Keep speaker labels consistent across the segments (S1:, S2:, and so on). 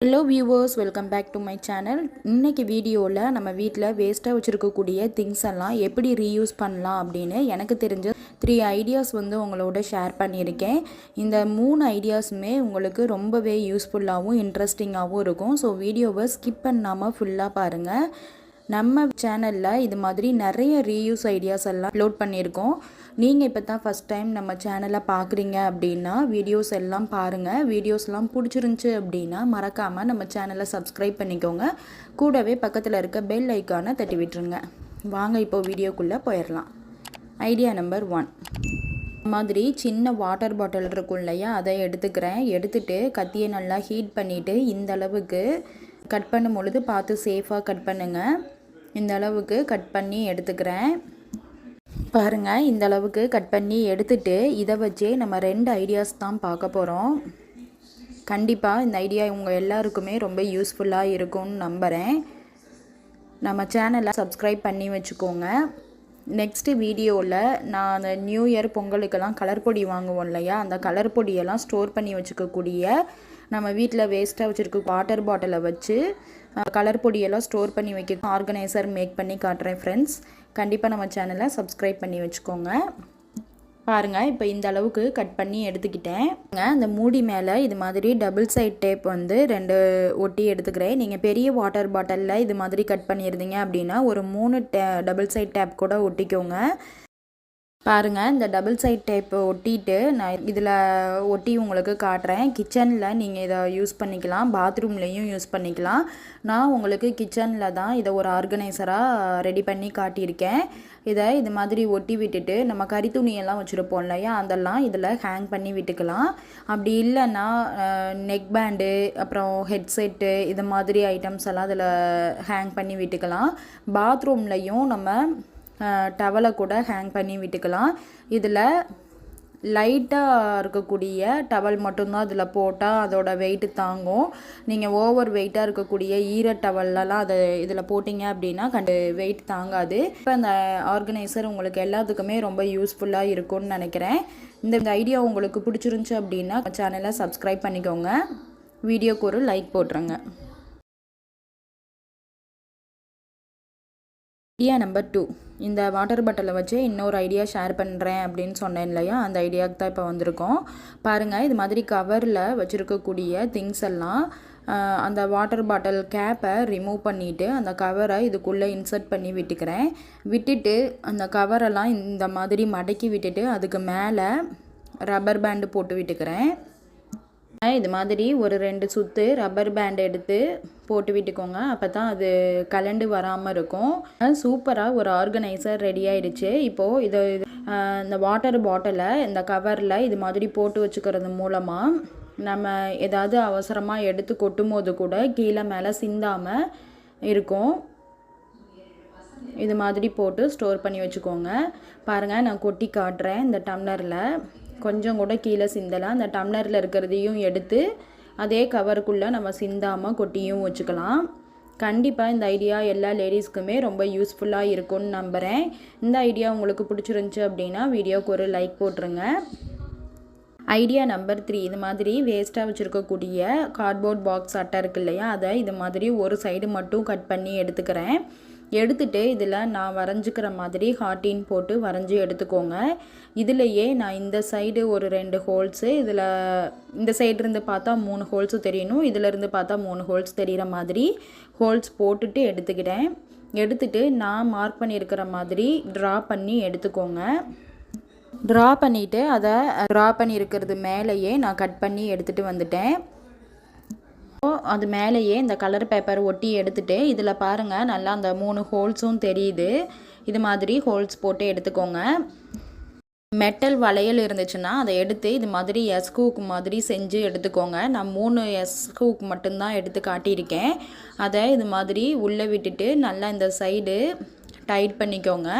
S1: Hello viewers, welcome back to my channel. இன்றைக்கி வீடியோவில் நம்ம வீட்டில் வேஸ்ட்டாக வச்சுருக்கக்கூடிய திங்ஸ் எல்லாம் எப்படி ரீயூஸ் பண்ணலாம் அப்படின்னு எனக்கு தெரிஞ்ச 3 ஐடியாஸ் உங்களோட ஷேர் பண்ணியிருக்கேன். இந்த 3 ஐடியாஸுமே உங்களுக்கு ரொம்பவே யூஸ்ஃபுல்லாகவும் இன்ட்ரெஸ்டிங்காகவும் இருக்கும். ஸோ வீடியோவை ஸ்கிப் பண்ணாமல் ஃபுல்லாக பாருங்கள். நம்ம சேனலில் இது மாதிரி நிறைய ரீயூஸ் ஐடியாஸ் எல்லாம் அப்லோட் பண்ணியிருக்கோம். நீங்கள் இப்போ தான் ஃபஸ்ட் டைம் நம்ம சேனலை பார்க்குறீங்க அப்படின்னா வீடியோஸ் எல்லாம் பாருங்கள். வீடியோஸ்லாம் பிடிச்சிருந்துச்சி அப்படின்னா மறக்காமல் நம்ம சேனலை சப்ஸ்கிரைப் பண்ணிக்கோங்க. கூடவே பக்கத்தில் இருக்க பெல் ஐக்கானை தட்டி விட்டுருங்க. வாங்க இப்போ வீடியோக்குள்ளே போயிடலாம். ஐடியா நம்பர் 1, மாதிரி சின்ன வாட்டர் பாட்டில் இருக்கும் இல்லையா, அதை எடுத்துக்கிறேன். எடுத்துகிட்டு கத்தியை நல்லா ஹீட் பண்ணிவிட்டு இந்த அளவுக்கு கட் பண்ணும் பொழுது பார்த்து சேஃபாக கட் பண்ணுங்கள். இந்த அளவுக்கு கட் பண்ணி எடுத்துக்கிறேன். பாருங்கள், இந்த அளவுக்கு கட் பண்ணி எடுத்துகிட்டு இதை வச்சே நம்ம 2 ஐடியாஸ் தான் பார்க்க போகிறோம். கண்டிப்பாக இந்த ஐடியா உங்கள் எல்லாருக்குமே ரொம்ப யூஸ்ஃபுல்லாக இருக்கும்னு நம்புகிறேன். நம்ம சேனலை சப்ஸ்கிரைப் பண்ணி வச்சுக்கோங்க. நெக்ஸ்ட்டு வீடியோவில் நான் அந்த நியூ இயர் பொங்கலுக்கெல்லாம் கலர் பொடி வாங்குவோம் இல்லையா, அந்த கலர் பொடியெல்லாம் ஸ்டோர் பண்ணி வச்சுக்கக்கூடிய நம்ம வீட்டில் வேஸ்ட்டாக வச்சுருக்க வாட்டர் பாட்டிலை வச்சு கலர் பொடியெல்லாம் ஸ்டோர் பண்ணி வைக்க ஆர்கனைசர் மேக் பண்ணி காட்டுறேன் ஃப்ரெண்ட்ஸ். கண்டிப்பாக நம்ம சேனலை சப்ஸ்கிரைப் பண்ணி வச்சுக்கோங்க. பாருங்கள், இப்போ இந்த அளவுக்கு கட் பண்ணி எடுத்துக்கிட்டேன். அந்த மூடி மேலே இது மாதிரி டபுள் சைட் டேப் 2 ஒட்டி எடுத்துக்கிறேன். நீங்கள் பெரிய வாட்டர் பாட்டிலில் இது மாதிரி கட் பண்ணியிருந்தீங்க அப்படின்னா ஒரு 3 டபுள் சைட் டேப் கூட ஒட்டிக்கோங்க. பாருங்கள், இந்த டபுள் சைட் டேப் ஒட்டிட்டு நான் இதில் ஒட்டி உங்களுக்கு காட்டுறேன். கிச்சனில் நீங்கள் இதை யூஸ் பண்ணிக்கலாம், பாத்ரூம்லேயும் யூஸ் பண்ணிக்கலாம். நான் உங்களுக்கு கிச்சனில் தான் இதை ஒரு ஆர்கனைசராக ரெடி பண்ணி காட்டியிருக்கேன். இதை இது மாதிரி ஒட்டி விட்டுட்டு நம்ம கறி துணியெல்லாம் வச்சுருப்போம் இல்லையா, அதெல்லாம் இதில் ஹேங் பண்ணி விட்டுக்கலாம். அப்படி இல்லைன்னா நெக் பேண்டு, அப்புறம் ஹெட்செட்டு, இது மாதிரி ஐட்டம்ஸ் எல்லாம் அதில் ஹேங் பண்ணி விட்டுக்கலாம். பாத்ரூம்லேயும் நம்ம டவலை கூட ஹேங் பண்ணி விட்டுக்கலாம். இதில் லைட்டாக இருக்கக்கூடிய டவல் மட்டும்தான் இதில் போட்டால் அதோட வெயிட்டு தாங்கும். நீங்கள் ஓவர் வெயிட்டாக இருக்கக்கூடிய ஈர டவல்லலாம் அதை இதில் போட்டிங்க அப்படின்னா வெயிட் தாங்காது. இப்போ அந்த ஆர்கனைசர் உங்களுக்கு எல்லாத்துக்குமே ரொம்ப யூஸ்ஃபுல்லாக இருக்கும்னு நினைக்கிறேன். இந்த ஐடியா உங்களுக்கு பிடிச்சிருந்துச்சி அப்படின்னா சேனலை சப்ஸ்கிரைப் பண்ணிக்கோங்க. வீடியோக்கு ஒரு லைக் போட்டுருங்க. ஐடியா நம்பர் 2, இந்த வாட்டர் பாட்டிலை வச்சு இன்னொரு ஐடியா ஷேர் பண்ணுறேன் அப்படின்னு சொன்னேன் இல்லையா, அந்த ஐடியாவுக்கு தான் இப்போ வந்திருக்கோம். பாருங்கள், இது மாதிரி கவரில் வச்சுருக்கக்கூடிய திங்ஸ் எல்லாம் அந்த வாட்டர் பாட்டில் கேப்பை ரிமூவ் பண்ணிவிட்டு அந்த கவரை இதுக்குள்ளே இன்சர்ட் பண்ணி விட்டுக்கிறேன். விட்டுட்டு அந்த கவரெல்லாம் இந்த மாதிரி மடக்கி விட்டுட்டு அதுக்கு மேலே ரப்பர் பேண்டு போட்டு விட்டுக்கிறேன். இது மாதிரி ஒரு 2 சுற்று ரப்பர் பேண்ட் எடுத்து போட்டு விட்டுக்கோங்க. அப்போ தான் அது கலண்டு வராமல் இருக்கும். சூப்பராக ஒரு ஆர்கனைசர் ரெடி ஆகிடுச்சு. இப்போது இந்த வாட்டர் பாட்டிலை இந்த கவரில் இது மாதிரி போட்டு வச்சுக்கிறது மூலமாக நம்ம ஏதாவது அவசரமாக எடுத்து கொட்டும் போது கூட கீழே மேலே சிந்தாமல் இருக்கும். இது மாதிரி போட்டு ஸ்டோர் பண்ணி வச்சுக்கோங்க. பாருங்கள், நான் கொட்டி காட்டுறேன். இந்த டம்ளரில் கொஞ்சம் கூட கீழே சிந்தலாம். அந்த டம்ளரில் இருக்கிறதையும் எடுத்து அதே கவருக்குள்ளே நம்ம சிந்தாமல் கொட்டியும் வச்சுக்கலாம். கண்டிப்பாக இந்த ஐடியா எல்லா லேடிஸ்க்குமே ரொம்ப யூஸ்ஃபுல்லாக இருக்கும்னு நம்புகிறேன். இந்த ஐடியா உங்களுக்கு பிடிச்சிருந்துச்சி அப்படின்னா வீடியோவுக்கு ஒரு லைக் போட்டுருங்க. ஐடியா நம்பர் 3, இது மாதிரி வேஸ்ட்டாக வச்சுருக்கக்கூடிய கார்ட்போர்ட் பாக்ஸ் அட்டை இருக்கு இல்லையா, அதை இது மாதிரி ஒரு சைடு மட்டும் கட் பண்ணி எடுத்துக்கிறேன். எடுத்துகிட்டு இதில் நான் வரைஞ்சிக்கிற மாதிரி ஹார்ட்டின் போட்டு வரைஞ்சி எடுத்துக்கோங்க. இதிலையே நான் இந்த சைடு ஒரு 2 ஹோல்ஸு, இதில் இந்த சைடுலேருந்து பார்த்தா 3 ஹோல்ஸு தெரியணும், இதிலேருந்து பார்த்தா 3 ஹோல்ஸ் தெரிகிற மாதிரி ஹோல்ஸ் போட்டுட்டு எடுத்துக்கிட்டேன். எடுத்துகிட்டு நான் மார்க் பண்ணியிருக்கிற மாதிரி ட்ரா பண்ணி எடுத்துக்கோங்க. ட்ரா பண்ணிவிட்டு அதை ட்ரா பண்ணியிருக்கிறது மேலேயே நான் கட் பண்ணி எடுத்துகிட்டு வந்துட்டேன். அது மேலேயே இந்த கலர் பேப்பர் ஒட்டி எடுத்துகிட்டு இதில் பாருங்கள் நல்லா அந்த 3 ஹோல்ஸும் தெரியுது. இது மாதிரி ஹோல்ஸ் போட்டு எடுத்துக்கோங்க. மெட்டல் வளையல் இருந்துச்சுன்னா அதை எடுத்து இது மாதிரி எஸ்கூக்கு மாதிரி செஞ்சு எடுத்துக்கோங்க. நான் 3 எஸ்கூக்கு மட்டும்தான் எடுத்து காட்டியிருக்கேன். அதை இது மாதிரி உள்ளே விட்டுட்டு நல்லா இந்த சைடு டைட் பண்ணிக்கோங்க.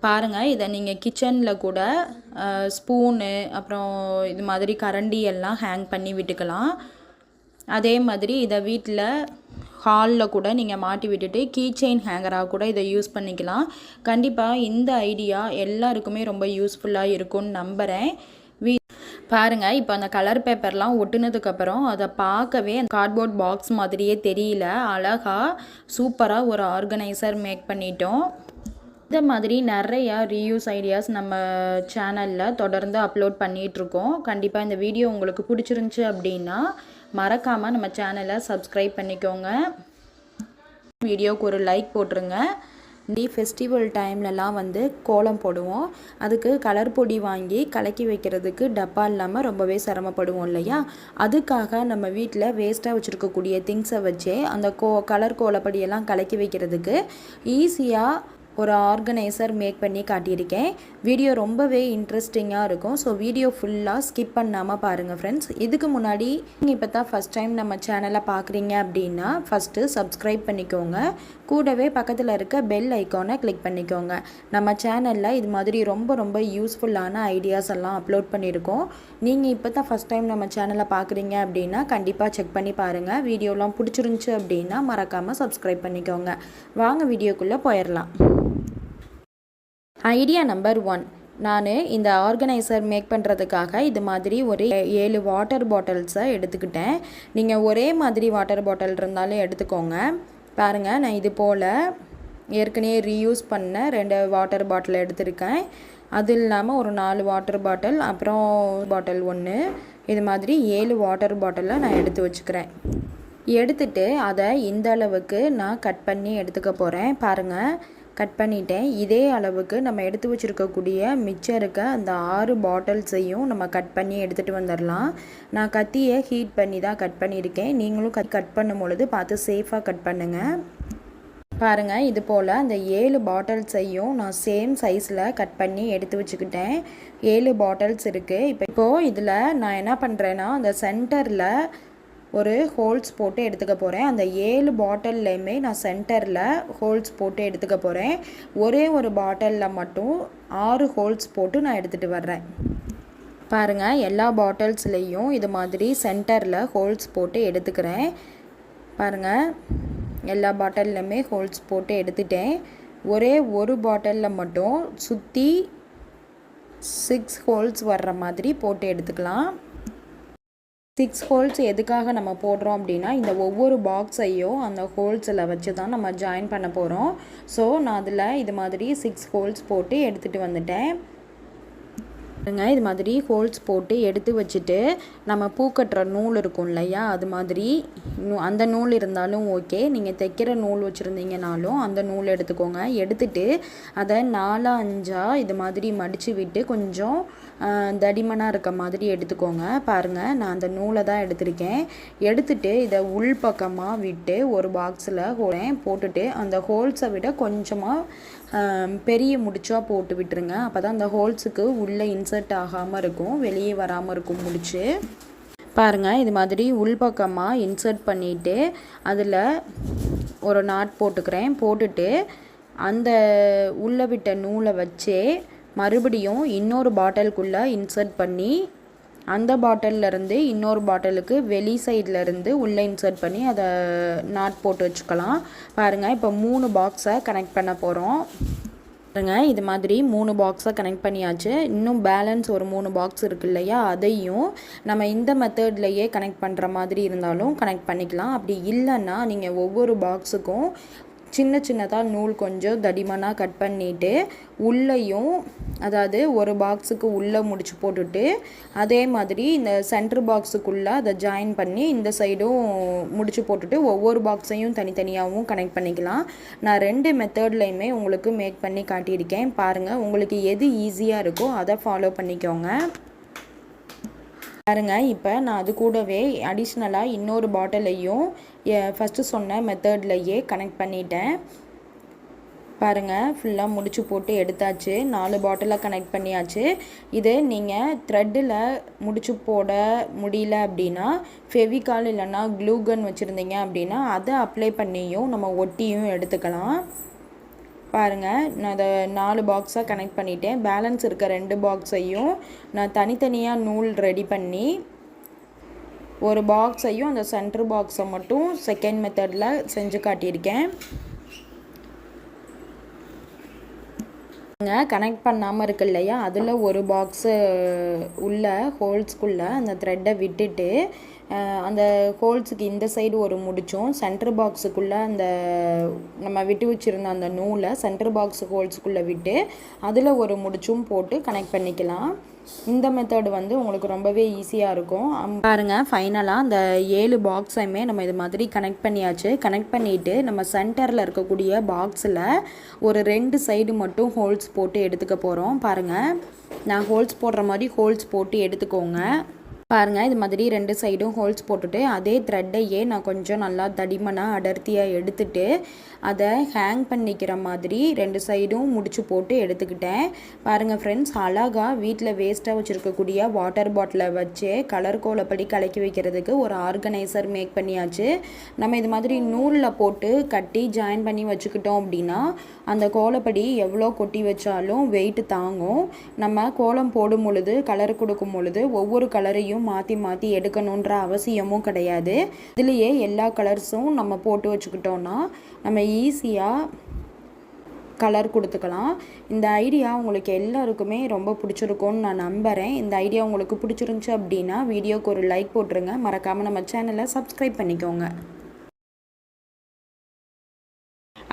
S1: பாருங்கள், இதை நீங்கள் கிச்சனில் கூட ஸ்பூனு, அப்புறம் இது மாதிரி கரண்டி எல்லாம் ஹேங் பண்ணி விட்டுக்கலாம். அதே மாதிரி இதை வீட்டில் ஹாலில் கூட நீங்கள் மாட்டி விட்டுட்டு கீ செயின் ஹேங்கராக கூட இதை யூஸ் பண்ணிக்கலாம். கண்டிப்பாக இந்த ஐடியா எல்லாருக்குமே ரொம்ப யூஸ்ஃபுல்லாக இருக்கும்னு நம்புகிறேன். பாருங்கள், இப்போ அந்த கலர் பேப்பர்லாம் ஒட்டுனதுக்கப்புறம் அதை பார்க்கவே கார்ட்போர்ட் பாக்ஸ் மாதிரியே தெரியல. அழகாக சூப்பராக ஒரு ஆர்கனைசர் மேக் பண்ணிட்டோம். இந்த மாதிரி நிறையா ரீயூஸ் ஐடியாஸ் நம்ம சேனலில் தொடர்ந்து அப்லோட் பண்ணிகிட்ருக்கோம். கண்டிப்பாக இந்த வீடியோ உங்களுக்கு பிடிச்சிருந்துச்சி அப்படின்னா மறக்காமல் நம்ம சேனலை சப்ஸ்கிரைப் பண்ணிக்கோங்க. வீடியோவுக்கு ஒரு லைக் போட்டுருங்க. ஃபெஸ்டிவல் டைம்லலாம் வந்து கோலம் போடுவோம். அதுக்கு கலர் பொடி வாங்கி கலக்கி வைக்கிறதுக்கு டப்பா இல்லாமல் ரொம்பவே சிரமப்படுவோம் இல்லையா? அதுக்காக நம்ம வீட்டில் வேஸ்ட்டாக வச்சுருக்கக்கூடிய திங்ஸை வச்சே அந்த கலர் கோலப்பொடியெல்லாம் கலக்கி வைக்கிறதுக்கு ஈஸியாக ஒரு ஆர்கனைசர் மேக் பண்ணி காட்டியிருக்கேன். வீடியோ ரொம்பவே இன்ட்ரெஸ்டிங்காக இருக்கும். ஸோ வீடியோ ஃபுல்லாக ஸ்கிப் பண்ணாமல் பாருங்கள் ஃப்ரெண்ட்ஸ். இதுக்கு முன்னாடி நீங்கள் இப்போ தான் ஃபஸ்ட் டைம் நம்ம சேனலை பார்க்குறீங்க அப்படின்னா ஃபஸ்ட்டு சப்ஸ்கிரைப் பண்ணிக்கோங்க. கூடவே பக்கத்தில் இருக்க பெல் ஐக்கானை கிளிக் பண்ணிக்கோங்க. நம்ம சேனலில் இது மாதிரி ரொம்ப யூஸ்ஃபுல்லான ஐடியாஸ் எல்லாம் அப்லோட் பண்ணியிருக்கோம். நீங்கள் இப்போ தான் ஃபஸ்ட் டைம் நம்ம சேனலை பார்க்குறீங்க அப்படின்னா கண்டிப்பாக செக் பண்ணி பாருங்கள். வீடியோலாம் பிடிச்சிருந்துச்சி அப்படின்னா மறக்காமல் சப்ஸ்கிரைப் பண்ணிக்கோங்க. வாங்க வீடியோக்குள்ளே போயிடலாம். Idea number 1. நான் இந்த ஆர்கனைசர் மேக் பண்ணுறதுக்காக இது மாதிரி ஒரு 7 வாட்டர் பாட்டில்ஸை எடுத்துக்கிட்டேன். நீங்கள் ஒரே மாதிரி வாட்டர் பாட்டில் இருந்தாலும் எடுத்துக்கோங்க. பாருங்கள், நான் இது போல் ஏற்கனவே ரீயூஸ் பண்ண 2 வாட்டர் பாட்டில் எடுத்திருக்கேன். அது இல்லாமல் ஒரு 4 வாட்டர் பாட்டில், அப்புறம் பாட்டில் 1, இது மாதிரி 7 வாட்டர் பாட்டிலை நான் எடுத்து வச்சுக்கிறேன். எடுத்துட்டு அதை இந்த அளவுக்கு நான் கட் பண்ணி எடுத்துக்க போகிறேன். பாருங்கள், கட் பண்ணிட்டேன். இதே அளவுக்கு நம்ம எடுத்து வச்சுருக்கக்கூடிய மிச்சம் இருக்க அந்த 6 பாட்டில்ஸையும் நம்ம கட் பண்ணி எடுத்துகிட்டு வந்துடலாம். நான் கத்தியை ஹீட் பண்ணி தான் கட் பண்ணியிருக்கேன். நீங்களும் கட் பண்ணும் பொழுது பார்த்து சேஃபாக கட் பண்ணுங்கள். பாருங்கள், இது போல் அந்த 7 பாட்டில்ஸையும் நான் சேம் சைஸில் கட் பண்ணி எடுத்து வச்சுக்கிட்டேன். 7 பாட்டில்ஸ் இருக்குது. இப்போது இதில் நான் என்ன பண்ணுறேன்னா அந்த சென்டரில் ஒரு ஹோல்ஸ் போட்டு எடுத்துக்க போகிறேன். அந்த 7 பாட்டில்லையுமே நான் சென்டரில் ஹோல்ஸ் போட்டு எடுத்துக்க போகிறேன். ஒரே ஒரு பாட்டிலில் மட்டும் 6 ஹோல்ஸ் போட்டு நான் எடுத்துகிட்டு வர்றேன். பாருங்கள், எல்லா பாட்டில்ஸ்லேயும் இது மாதிரி சென்டரில் ஹோல்ஸ் போட்டு எடுத்துக்கிறேன். பாருங்கள், எல்லா பாட்டில்லையுமே ஹோல்ஸ் போட்டு எடுத்துட்டேன். ஒரே ஒரு பாட்டிலில் மட்டும் சுற்றி 6 ஹோல்ஸ் வர்ற மாதிரி போட்டு எடுத்துக்கலாம். 6 ஹோல்ஸ் எதுக்காக நம்ம போடுறோம் அப்படின்னா இந்த ஒவ்வொரு பாக்ஸையும் அந்த ஹோல்ஸில் வச்சு தான் நம்ம ஜாயின் பண்ண போகிறோம். ஸோ நான் அதில் இது மாதிரி 6 ஹோல்ஸ் போட்டு எடுத்துகிட்டு வந்துட்டேன். இது மாதிரி ஹோல்ஸ் போட்டு எடுத்து வச்சுட்டு நம்ம பூ கட்டுற நூல் இருக்கும் இல்லையா, அது மாதிரி அந்த நூல் இருந்தாலும் ஓகே. நீங்கள் தைக்கிற நூல் வச்சுருந்தீங்கனாலும் அந்த நூல் எடுத்துக்கோங்க. எடுத்துட்டு அதை 4-5 இது மாதிரி மடித்து விட்டு கொஞ்சம் தடிமனாக இருக்க மாதிரி எடுத்துக்கோங்க. பாருங்கள், நான் அந்த நூலை தான் எடுத்திருக்கேன். எடுத்துட்டு இதை உள் பக்கமாக விட்டு ஒரு பாக்ஸில் போட்டுட்டு அந்த ஹோல்ஸை விட கொஞ்சமாக பெரிய முடிச்சாக போட்டு விட்டுருங்க. அப்போ தான் அந்த ஹோல்ஸுக்கு உள்ளே இன்சர்ட் ஆகாமல் இருக்கும், வெளியே வராமல் இருக்கும் முடிச்சு. பாருங்கள், இது மாதிரி உள்பக்கமாக இன்சர்ட் பண்ணிவிட்டு அதில் ஒரு நாட் போட்டுக்கிறேன். போட்டுட்டு அந்த உள்ளே விட்ட நூலை வச்சே மறுபடியும் இன்னொரு பாட்டிலுக்குள்ளே இன்சர்ட் பண்ணி அந்த பாட்டிலேருந்து இன்னொரு பாட்டிலுக்கு வெளி சைட்லேருந்து உள்ளே இன்சர்ட் பண்ணி அதை நாட் போட்டு வச்சுக்கலாம். பாருங்கள், இப்போ 3 பாக்ஸை கனெக்ட் பண்ண போகிறோம். பாருங்கள், இது மாதிரி 3 பாக்ஸை கனெக்ட் பண்ணியாச்சு. இன்னும் பேலன்ஸ் ஒரு 3 பாக்ஸ் இருக்குது இல்லையா, அதையும் நம்ம இந்த மெத்தட்லேயே கனெக்ட் பண்ணுற மாதிரி இருந்தாலும் கனெக்ட் பண்ணிக்கலாம். அப்படி இல்லைன்னா நீங்கள் ஒவ்வொரு பாக்ஸுக்கும் சின்னதாக நூல் கொஞ்சம் தடிமனாக கட் பண்ணிவிட்டு உள்ளேயும், அதாவது ஒரு பாக்ஸுக்கு உள்ளே முடிச்சு போட்டுட்டு அதே மாதிரி இந்த சென்டர் பாக்ஸுக்குள்ளே அதை ஜாயின் பண்ணி இந்த சைடும் முடிச்சு போட்டுட்டு ஒவ்வொரு பாக்ஸையும் தனித்தனியாகவும் கனெக்ட் பண்ணிக்கலாம். நான் 2 மெத்தட்லையுமே உங்களுக்கு மேக் பண்ணி காட்டியிருக்கேன். பாருங்கள், உங்களுக்கு எது ஈஸியாக இருக்கோ அதை ஃபாலோ பண்ணிக்கோங்க. பாருங்கள், இப்போ நான் அது கூடவே அடிஷ்னலாக இன்னொரு பாட்டிலையும் ஃபஸ்ட்டு சொன்ன மெத்தட்லையே கனெக்ட் பண்ணிட்டேன். பாருங்கள், ஃபுல்லாக முடிச்சு போட்டு எடுத்தாச்சு. 4 பாட்டிலை கனெக்ட் பண்ணியாச்சு. இது நீங்கள் த்ரெட்டில் முடிச்சு போட முடியல அப்படின்னா ஃபெவிகால் இல்லைன்னா க்ளூகன் வச்சுருந்தீங்க அப்படின்னா அதை அப்ளை பண்ணியும் நம்ம ஒட்டியும் எடுத்துக்கலாம். பாருங்கள், நான் அதை 4 பாக்ஸாக கனெக்ட் பண்ணிட்டேன். பேலன்ஸ் இருக்க 2 பாக்ஸையும் நான் தனித்தனியாக நூல் ரெடி பண்ணி ஒரு பாக்ஸையும் அந்த சென்டர் பாக்ஸை மட்டும் செகண்ட் மெத்தடில் செஞ்சு காட்டியிருக்கேன். கனெக்ட் பண்ணாமல் இருக்கு இல்லையா, அதில் ஒரு பாக்ஸு உள்ள ஹோல்ஸ்குள்ளே அந்த த்ரெட்டை விட்டுட்டு அந்த ஹோல்ஸுக்கு இந்த சைடு ஒரு முடிச்சும் சென்டர் பாக்ஸுக்குள்ளே அந்த நம்ம விட்டு வச்சுருந்த அந்த நூலை சென்டர் பாக்ஸு ஹோல்ஸுக்குள்ளே விட்டு அதில் ஒரு முடிச்சும் போட்டு கனெக்ட் பண்ணிக்கலாம். இந்த மெத்தட் வந்து உங்களுக்கு ரொம்பவே ஈஸியாக இருக்கும். பாருங்கள், ஃபைனலாக அந்த 7 பாக்ஸையுமே நம்ம இது மாதிரி கனெக்ட் பண்ணியாச்சு. கனெக்ட் பண்ணிவிட்டு நம்ம சென்டரில் இருக்கக்கூடிய பாக்ஸில் ஒரு 2 சைடு மட்டும் ஹோல்ஸ் போட்டு எடுத்துக்க போகிறோம். பாருங்கள், நான் ஹோல்ஸ் போடுற மாதிரி ஹோல்ஸ் போட்டு எடுத்துக்கோங்க. பாருங்கள், இது மாதிரி 2 சைடும் ஹோல்ஸ் போட்டுட்டு அதே த்ரெட்டையே நான் கொஞ்சம் நல்லா தடிமனாக அடர்த்தியாக எடுத்துட்டு அதை ஹேங் பண்ணிக்கிற மாதிரி 2 சைடும் முடிச்சு போட்டு எடுத்துக்கிட்டேன். பாருங்கள் ஃப்ரெண்ட்ஸ், அழகாக வீட்டில் வேஸ்ட்டாக வச்சுருக்கக்கூடிய வாட்டர் பாட்டிலை வச்சு கலர் கோலப்படி கலக்கி வைக்கிறதுக்கு ஒரு ஆர்கனைசர் மேக் பண்ணியாச்சு. நம்ம இது மாதிரி நூலில் போட்டு கட்டி ஜாயின் பண்ணி வச்சுக்கிட்டோம் அப்படின்னா அந்த கோலப்படி எவ்வளோ கொட்டி வச்சாலும் வெயிட் தாங்கும். நம்ம கோலம் போடும் பொழுது கலர் கொடுக்கும் பொழுது ஒவ்வொரு கலரையும் மாற்றி மாற்றி எடுக்கணுன்ற அவசியமும் கிடையாது. இதுலேயே எல்லா கலர்ஸும் நம்ம போட்டு வச்சுக்கிட்டோன்னா நம்ம ஈஸியாக கலர் கொடுத்துக்கலாம். இந்த ஐடியா உங்களுக்கு எல்லாருக்குமே ரொம்ப பிடிச்சிருக்கும்னு நான் நம்புகிறேன். இந்த ஐடியா உங்களுக்கு பிடிச்சிருந்துச்சு அப்படின்னா வீடியோக்கு ஒரு லைக் போட்டுருங்க. மறக்காமல் நம்ம சேனலை சப்ஸ்கிரைப் பண்ணிக்கோங்க.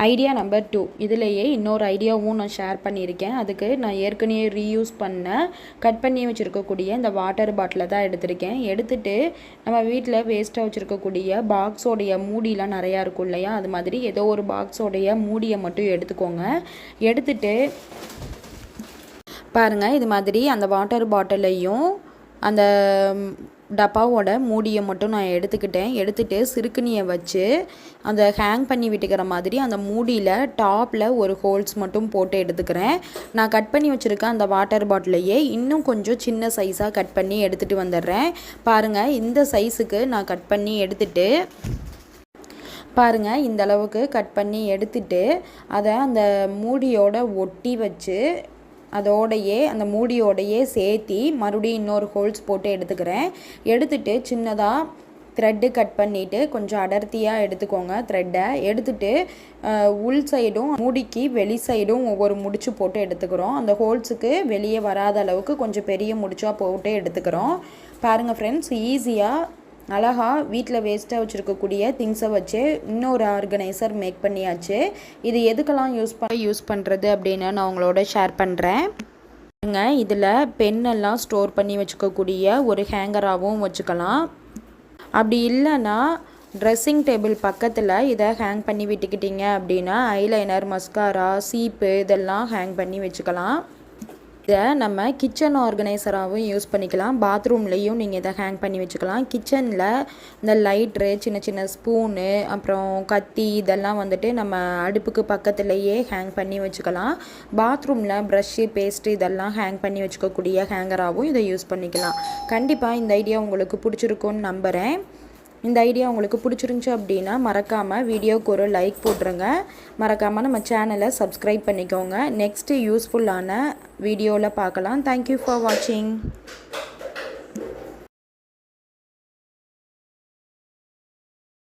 S1: ஐடியா நம்பர் 2, இதிலேயே இன்னொரு ஐடியாவும் நான் ஷேர் பண்ணியிருக்கேன். அதுக்கு நான் ஏற்கனவே ரீயூஸ் பண்ண கட் பண்ணி வச்சுருக்கக்கூடிய இந்த வாட்டர் பாட்டிலை தான் எடுத்திருக்கேன். எடுத்துகிட்டு நம்ம வீட்டில் வேஸ்ட்டாக வச்சுருக்கக்கூடிய பாக்ஸோடைய மூடிலாம் நிறையா இருக்கும் இல்லையா, அது மாதிரி ஏதோ ஒரு பாக்ஸோடைய மூடியை மட்டும் எடுத்துக்கோங்க. எடுத்துகிட்டு பாருங்கள், இது மாதிரி அந்த வாட்டர் பாட்டிலையும் அந்த டப்பாவோட மூடியை மட்டும் நான் எடுத்துகிட்டு சிறுக்குனியை வச்சு அந்த ஹேங் பண்ணி விட்டுக்கிற மாதிரி அந்த மூடியில் டாப்பில் ஒரு ஹோல்ஸ் மட்டும் போட்டு எடுத்துக்கிறேன். நான் கட் பண்ணி வச்சுருக்கேன் அந்த வாட்டர் பாட்டிலையே இன்னும் கொஞ்சம் சின்ன சைஸாக கட் பண்ணி எடுத்துகிட்டு வந்துடுறேன். பாருங்கள், இந்த சைஸுக்கு நான் கட் பண்ணி எடுத்துகிட்டு பாருங்கள், இந்த அளவுக்கு கட் பண்ணி எடுத்துகிட்டு அதை அந்த மூடியோட ஒட்டி வச்சு அதோடையே அந்த மூடியோடையே சேர்த்தி மறுபடியும் இன்னொரு ஹோல்ஸ் போட்டு எடுத்துக்கிறேன். எடுத்துகிட்டு சின்னதாக த்ரெட்டு கட் பண்ணிவிட்டு கொஞ்சம் அடர்த்தியாக எடுத்துக்கோங்க. த்ரெட்டை எடுத்துகிட்டு உள் சைடும் மூடிக்கு வெளி சைடும் ஒவ்வொரு முடிச்சு போட்டு எடுத்துக்கிறோம். அந்த ஹோல்ஸுக்கு வெளியே வராத அளவுக்கு கொஞ்சம் பெரிய முடிச்சாக போட்டு எடுத்துக்கிறோம். பாருங்கள் ஃப்ரெண்ட்ஸ், ஈஸியாக அழகாக வீட்டில் வேஸ்ட்டாக வச்சுருக்கக்கூடிய திங்ஸை வச்சு இன்னொரு ஆர்கனைசர் மேக் பண்ணியாச்சு. இது எதுக்கெல்லாம் யூஸ் பண்ணுறது அப்படின்னு நான் உங்களோட ஷேர் பண்ணுறேன். இதில் பென்னெல்லாம் ஸ்டோர் பண்ணி வச்சுக்கக்கூடிய ஒரு ஹேங்கராகவும் வச்சுக்கலாம். அப்படி இல்லைன்னா ட்ரெஸ்ஸிங் டேபிள் பக்கத்தில் இதை ஹேங் பண்ணி விட்டுக்கிட்டிங்க அப்படின்னா ஐலைனர், மஸ்காரா, சீப்பு இதெல்லாம் ஹேங் பண்ணி வச்சுக்கலாம். இதை நம்ம கிச்சன் ஆர்கனைசராகவும் யூஸ் பண்ணிக்கலாம். பாத்ரூம்லேயும் நீங்கள் இதை ஹேங் பண்ணி வச்சுக்கலாம். கிச்சனில் இந்த லைட்ரு, சின்ன சின்ன ஸ்பூனு, அப்புறம் கத்தி இதெல்லாம் வந்துட்டு நம்ம அடுப்புக்கு பக்கத்துலேயே ஹேங் பண்ணி வச்சுக்கலாம். பாத்ரூமில் ப்ரஷ்ஷு, பேஸ்ட்டு இதெல்லாம் ஹேங் பண்ணி வச்சுக்கக்கூடிய ஹேங்கராகவும் இதை யூஸ் பண்ணிக்கலாம். கண்டிப்பாக இந்த ஐடியா உங்களுக்கு பிடிச்சிருக்குன்னு நம்புகிறேன். இந்த ஐடியா உங்களுக்கு பிடிச்சிருந்துச்சு அப்படின்னா மறக்காமல் வீடியோக்கு ஒரு லைக் போட்டுருங்க. மறக்காமல் நம்ம சேனலை சப்ஸ்கிரைப் பண்ணிக்கோங்க. நெக்ஸ்ட்டு யூஸ்ஃபுல்லான வீடியோவில் பார்க்கலாம். தேங்க்யூ ஃபார் வாட்சிங்.